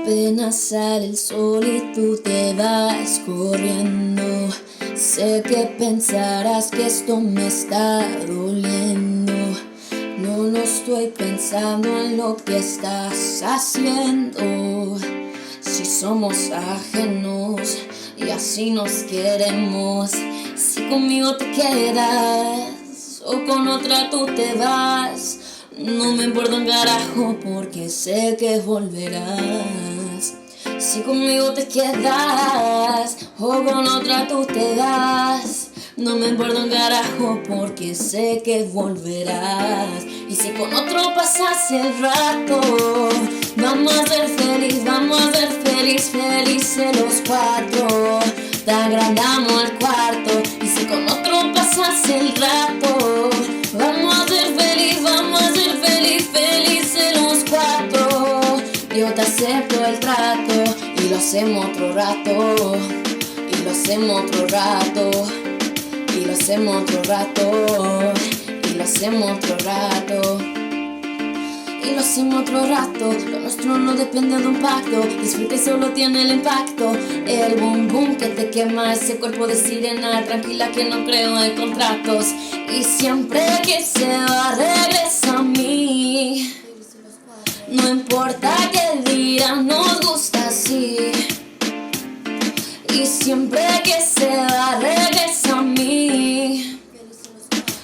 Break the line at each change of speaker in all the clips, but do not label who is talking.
Apenas sale el sol y tú te vas corriendo. Sé que pensarás que esto me está doliendo. No estoy pensando en lo que estás haciendo. Si somos ajenos y así nos queremos. Si conmigo te quedas o con otra tú te vas, no me importa un carajo porque sé que volverás. Si conmigo te quedas o con otra tú te vas, no me importa un carajo porque sé que volverás. Y si con otro pasas el rato, vamos a ser felices los cuatro. Te agrandamos el cuarto. Y si con otro pasas el rato, vamos a ser felices los cuatro. Yo te acepto el trato y lo hacemos otro rato. Y lo hacemos otro rato. Y lo hacemos otro rato. Y lo hacemos otro rato. Y lo hacemos otro rato. Lo nuestro no depende de un pacto. Disfruta y solo tiene el impacto. El boom boom que te quema ese cuerpo de sirena. Tranquila que no creo en contratos. Y siempre que se va regresa a mí. No importa qué dirán, nos gusta así. Y siempre que se va regresa a mí.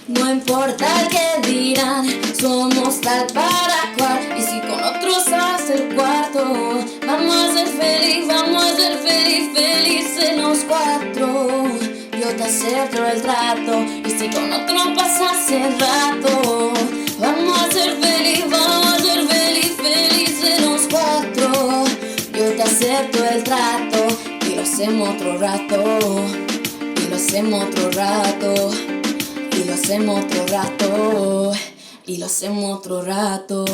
No importa qué dirán, somos tal para cual. Y si con otros hace el cuarto, vamos a ser felices los cuatro. Yo te acepto el trato. Y si con otro pasas el rato, vamos a ser felices los cuatro. Yo te acepto el trato. Y lo hacemos otro rato. Y lo hacemos otro rato. Y lo hacemos otro rato. Y lo hacemos otro rato.